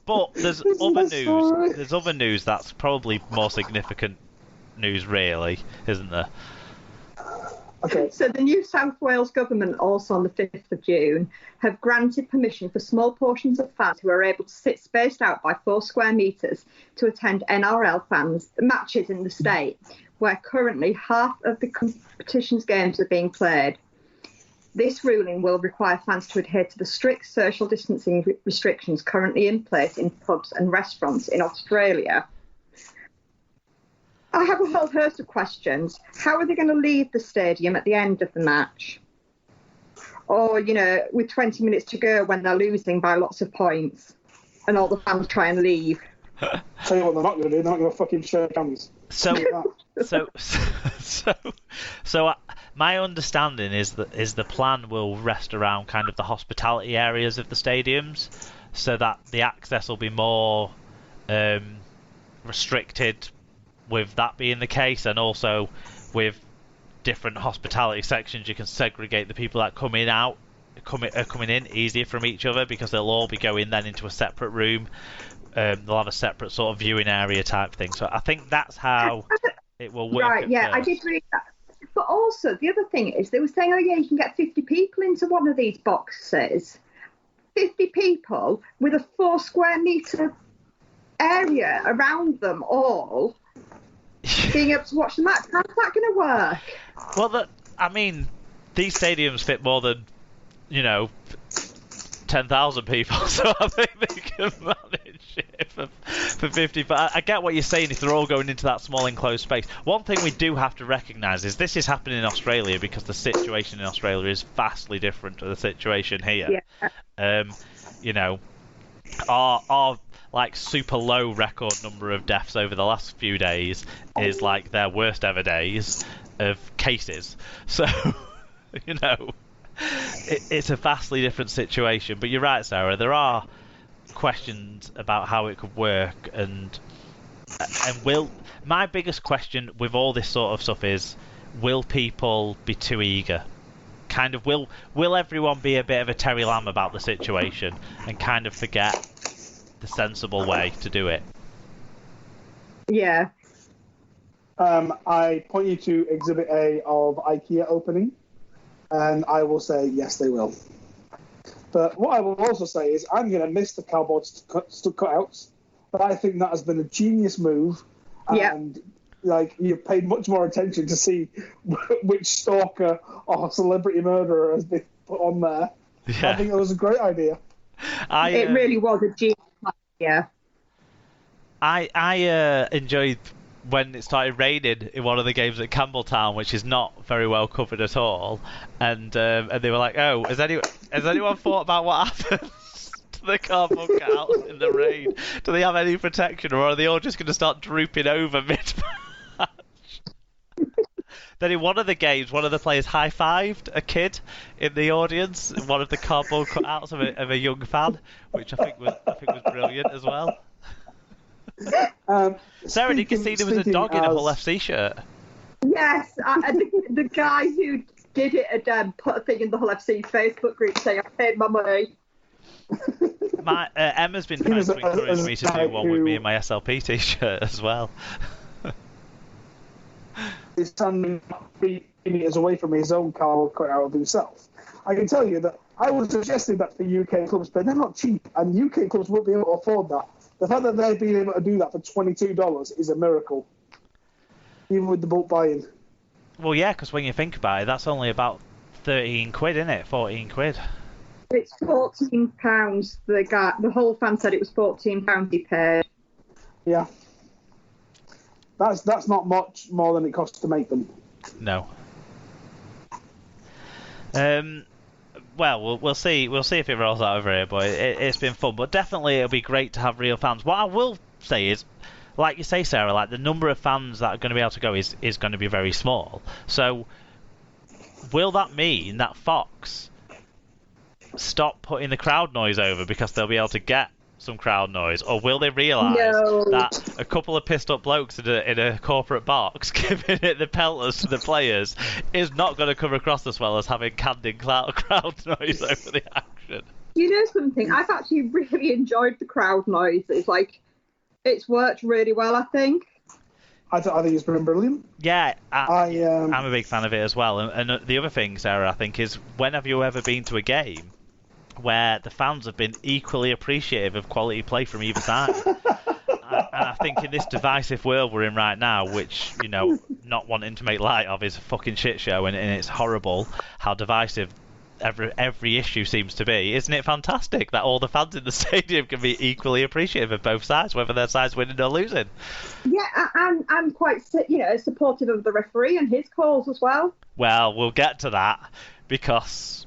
But there's other news. There's other news that's probably more significant news, really, isn't there? Okay. So the New South Wales government also on the 5th of June have granted permission for small portions of fans who are able to sit spaced out by 4 square metres to attend NRL fans matches in the state, where currently half of the competition's games are being played. This ruling will require fans to adhere to the strict social distancing restrictions currently in place in pubs and restaurants in Australia. I have a whole host of questions. How are they going to leave the stadium at the end of the match? Or, with 20 minutes to go when they're losing by lots of points and all the fans try and leave? Tell you what they're not going to do. They're not going to fucking shake hands. My understanding is the plan will rest around kind of the hospitality areas of the stadiums, so that the access will be more restricted with that being the case, and also with different hospitality sections you can segregate the people that coming in easier from each other, because they'll all be going then into a separate room. They'll have a separate sort of viewing area type thing. So I think that's how it will work. Right, yeah, first. I did read that. But also, the other thing is, they were saying, you can get 50 people into one of these boxes. 50 people with a 4 square metre area around them all, being able to watch the match. How's that going to work? Well, these stadiums fit more than, 10,000 people, so I think they can manage it for 50. But I get what you're saying if they're all going into that small enclosed space. One thing we do have to recognise is this is happening in Australia because the situation in Australia is vastly different to the situation here. Yeah. Our like super low record number of deaths over the last few days is like their worst ever days of cases. So, it's a vastly different situation. But you're right, Sarah. There are questions about how it could work, and my biggest question with all this sort of stuff is, will people be too eager? Kind of will everyone be a bit of a Terry Lamb about the situation and kind of forget the sensible way to do it? Yeah. I point you to Exhibit A of IKEA opening, and I will say yes, they will. But what I will also say is I'm going to miss the cardboard cutouts, but I think that has been a genius move. And you've paid much more attention to see which stalker or celebrity murderer has been put on there. Yeah. I think it was a great idea. It really was a genius idea. I enjoyed when it started raining in one of the games at Campbelltown, which is not very well covered at all, and they were like, "Oh, has anyone thought about what happens to the cardboard cutouts in the rain? Do they have any protection, or are they all just going to start drooping over mid-match?" Then in one of the games, one of the players high-fived a kid in the audience, in one of the cardboard cutouts of a young fan, which I think was brilliant as well. Sarah, did you see there was a dog in a Hull FC shirt? Yes, the guy who did it had put a thing in the Hull FC Facebook group saying, "I paid my money." Emma's been trying to encourage me to do one with me in my SLP t-shirt as well. He's standing 3 metres away from his own car cutout of himself. I can tell you that I was suggesting that for UK clubs, but they're not cheap, and UK clubs won't be able to afford that. The fact that they've been able to do that for $22 is a miracle, even with the bulk buy-in. Well, yeah, because when you think about it, that's only about 13 quid, isn't it? 14 quid. It's £14. The whole fan said it was £14 he paid. Yeah. That's not much more than it costs to make them. No. Well, we'll see. We'll see if it rolls out over here, but it's been fun. But definitely, it'll be great to have real fans. What I will say is, like you say, Sarah, like the number of fans that are going to be able to go is going to be very small. So, will that mean that Fox stop putting the crowd noise over because they'll be able to get some crowd noise, or will they realise that a couple of pissed up blokes in a corporate box giving it the pelters to the players is not going to come across as well as having candid crowd noise over the action? You know something? I've actually really enjoyed the crowd noises. Like, it's worked really well, I think. I think it's been brilliant. Yeah, I'm a big fan of it as well. And the other thing, Sarah, I think, is when have you ever been to a game where the fans have been equally appreciative of quality play from either side? And I think in this divisive world we're in right now, which, you know, not wanting to make light of is a fucking shit show, and it's horrible how divisive every issue seems to be. Isn't it fantastic that all the fans in the stadium can be equally appreciative of both sides, whether their side's winning or losing? Yeah, I'm quite, supportive of the referee and his calls as well. Well, we'll get to that because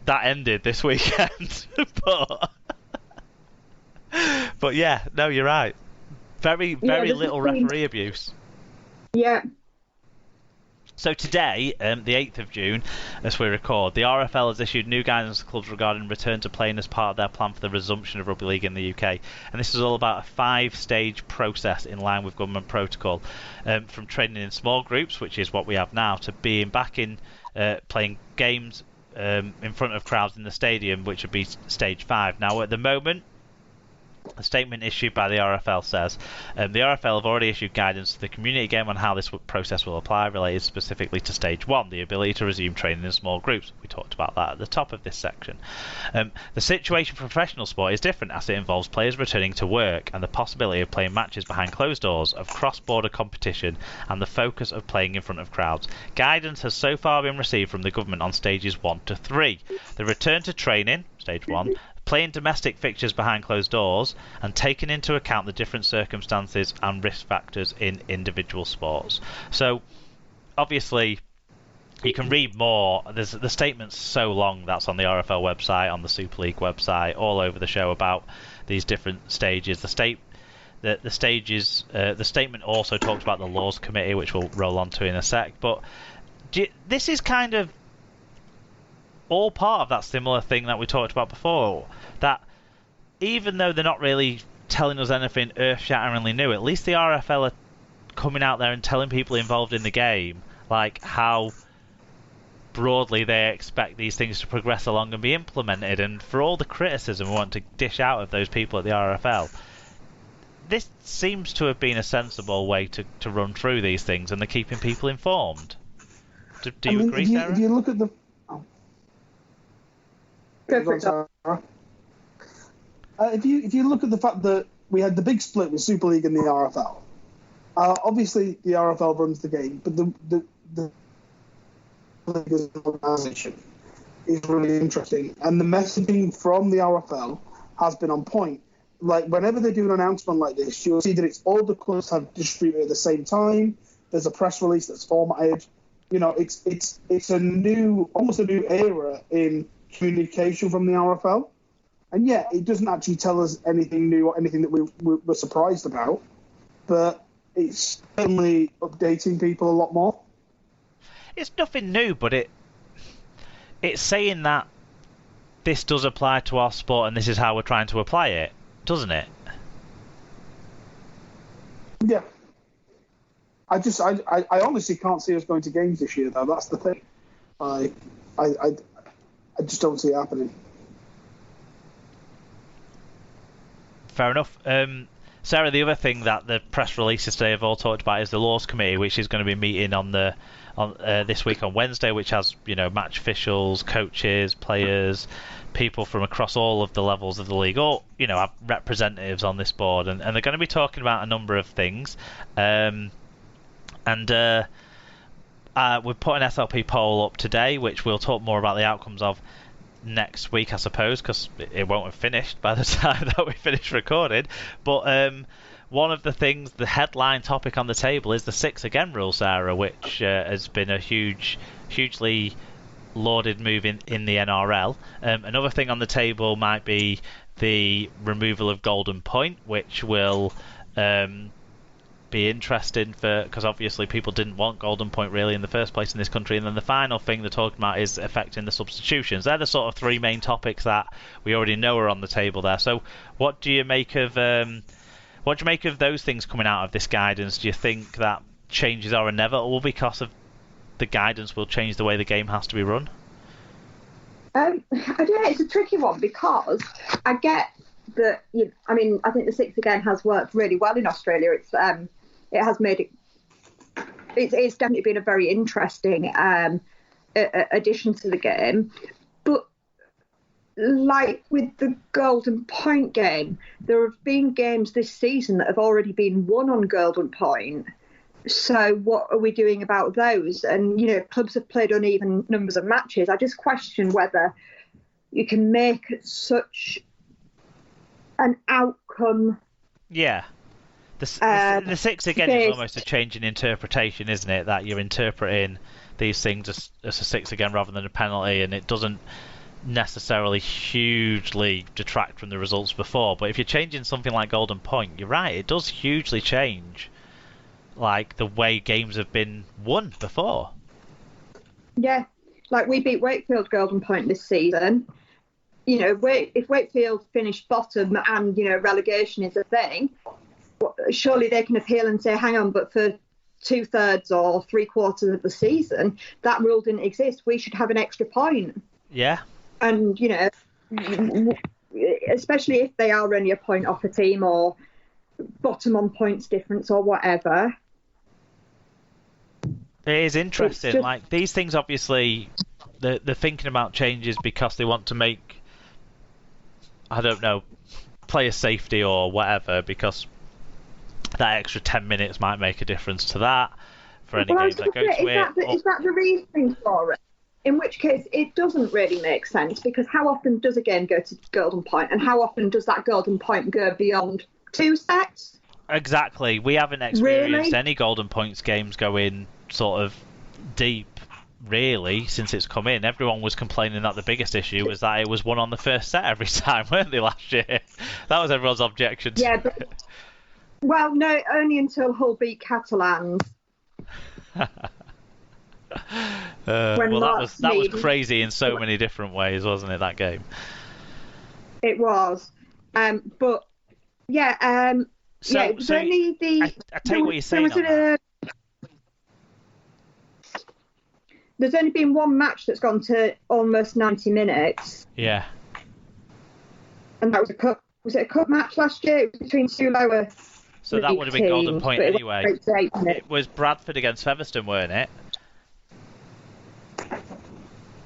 that ended this weekend. But yeah, no, you're right. Very little referee abuse. Yeah. So today, the 8th of June, as we record, the RFL has issued new guidance to clubs regarding return to playing as part of their plan for the resumption of rugby league in the UK. And this is all about a 5-stage process in line with government protocol, from training in small groups, which is what we have now, to being back in playing games in front of crowds in the stadium, which would be stage 5. Now, at the moment, a statement issued by the RFL says the RFL have already issued guidance to the community game on how this process will apply, related specifically to stage 1, the ability to resume training in small groups. We talked about that at the top of this section. The situation for professional sport is different, as it involves players returning to work and the possibility of playing matches behind closed doors, of cross-border competition, and the focus of playing in front of crowds. Guidance has so far been received from the government on stages 1 to 3. The return to training, stage 1, playing domestic fixtures behind closed doors, and taking into account the different circumstances and risk factors in individual sports. So, obviously, you can read more. The statement's so long that's on the RFL website, on the Super League website, all over the show about these different stages. The statement also talks about the Laws Committee, which we'll roll on to in a sec. But this is kind of all part of that similar thing that we talked about before, that even though they're not really telling us anything earth-shatteringly new, at least the RFL are coming out there and telling people involved in the game like how broadly they expect these things to progress along and be implemented. And for all the criticism we want to dish out of those people at the RFL, this seems to have been a sensible way to run through these things, and they're keeping people informed. Do you agree, Sarah? If you look at the if you look at the fact that we had the big split with Super League and the RFL, obviously the RFL runs the game, but the league as an organisation is really interesting, and the messaging from the RFL has been on point. Like, whenever they do an announcement like this, you'll see that it's all the clubs have distributed at the same time. There's a press release that's formatted. You know, it's almost a new era in communication from the RFL, and yet it doesn't actually tell us anything new or anything that we're surprised about, but it's certainly updating people a lot more. It's nothing new, but it's saying that this does apply to our sport and this is how we're trying to apply it, doesn't it? Yeah. I honestly can't see us going to games this year, though. That's the thing. I just don't see it happening. Fair enough. Sarah, the other thing that the press releases today have all talked about is the Laws Committee, which is going to be meeting on this week on Wednesday, which has, you know, match officials, coaches, players, people from across all of the levels of the league, all, you know, have representatives on this board, and they're going to be talking about a number of things. We've put an SLP poll up today, which we'll talk more about the outcomes of next week, I suppose, because it won't have finished by the time that we finish recording. But one of the things, the headline topic on the table, is the 6 again rule, Sarah, which has been a hugely lauded move in the NRL. Another thing on the table might be the removal of Golden Point, which will be interesting because obviously people didn't want Golden Point really in the first place in this country. And then the final thing they're talking about is affecting the substitutions. They're the sort of three main topics that we already know are on the table there. So what do you make of those things coming out of this guidance? Do you think that changes are inevitable because of the guidance will change the way the game has to be run? I don't know, it's a tricky one because I get that, I think the six again has worked really well in Australia. It has made it's definitely been a very interesting addition to the game. But like with the Golden Point game, there have been games this season that have already been won on Golden Point. So what are we doing about those? And, clubs have played uneven numbers of matches. I just question whether you can make such an outcome. Yeah. The six again is almost a change in interpretation, isn't it? That you're interpreting these things as a six again rather than a penalty, and it doesn't necessarily hugely detract from the results before. But if you're changing something like Golden Point, you're right, it does hugely change like the way games have been won before. Yeah, like we beat Wakefield Golden Point this season. If Wakefield finished bottom and relegation is a thing, surely they can appeal and say, hang on, but for 2/3 or 3/4 of the season that rule didn't exist, we should have an extra point. Yeah. And especially if they are only a point off a team or bottom on points difference or whatever. It is interesting. Like these things, obviously, they're thinking about changes because they want to make, I don't know, player safety or whatever, because that extra 10 minutes might make a difference to that for any games that go to it. Is that the reason for it? In which case, it doesn't really make sense, because how often does a game go to Golden Point, and how often does that Golden Point go beyond 2 sets? Exactly. We haven't experienced any Golden Points games going sort of deep, really, since it's come in. Everyone was complaining that the biggest issue was that it was won on the first set every time, weren't they, last year? That was everyone's objection. Yeah, but, well, no, only until Hull beat Catalans. That was crazy in so many different ways, wasn't it, that game? It was. But, yeah, I tell you what you're saying on that. There's only been one match that's gone to almost 90 minutes. Yeah. And that was a cup. Was it a cup match last year? It was between two lower. So that would have been Golden Point anyway. It was Bradford against Featherstone, weren't it?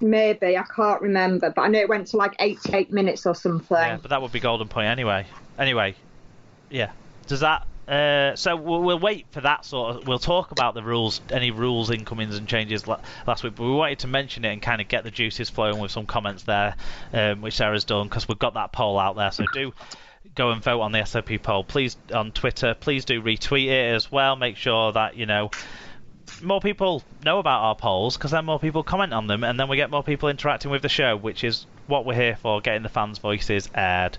Maybe, I can't remember, but I know it went to like 88 minutes or something. Yeah, but that would be Golden Point anyway. Anyway, yeah. Does that? So we'll wait for that sort of. We'll talk about the rules, any rules incomings and changes last week. But we wanted to mention it and kind of get the juices flowing with some comments there, which Sarah's done, because we've got that poll out there. So do go and vote on the SLP poll, please, on Twitter. Please do retweet it as well. Make sure that more people know about our polls, because then more people comment on them, and then we get more people interacting with the show, which is what we're here for, getting the fans' voices aired.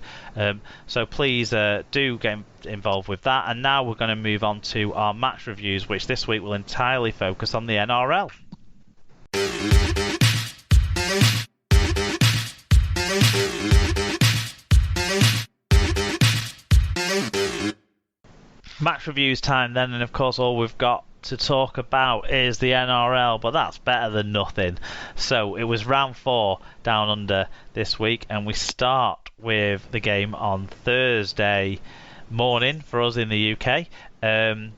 So please do get involved with that. And now we're going to move on to our match reviews, which this week will entirely focus on the NRL. Match reviews time then, and of course all we've got to talk about is the NRL, but that's better than nothing. So it was round 4 down under this week, and we start with the game on Thursday morning for us in the UK,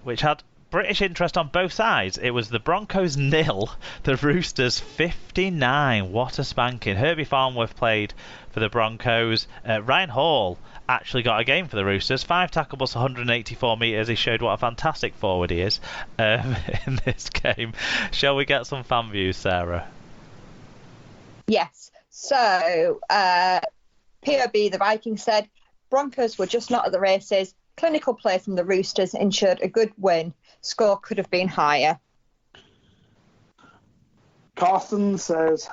which had British interest on both sides. It was the Broncos 0, the Roosters 59. What a spanking. Herbie Farnworth played for the Broncos. Ryan Hall actually got a game for the Roosters. 5 tackles, 184 metres. He showed what a fantastic forward he is in this game. Shall we get some fan views, Sarah? Yes. So, POB, the Vikings said, Broncos were just not at the races. Clinical play from the Roosters ensured a good win. Score could have been higher. Carsten says,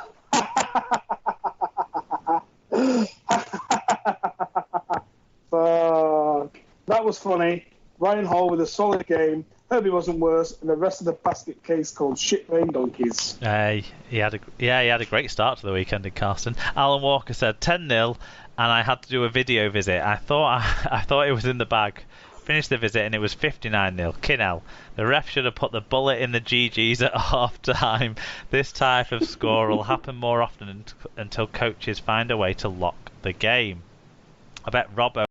fuck. That was funny. Ryan Hall with a solid game. Herbie wasn't worse, and the rest of the basket case called shit rain donkeys. He had a great start to the weekend, did Carsten. Alan Walker said 10-0, and I had to do a video visit. I thought it was in the bag finished the visit and it was 59-0. Kinnell. The ref should have put the bullet in the GGs at half time. This type of score will happen more often until coaches find a way to lock the game. I bet Robbo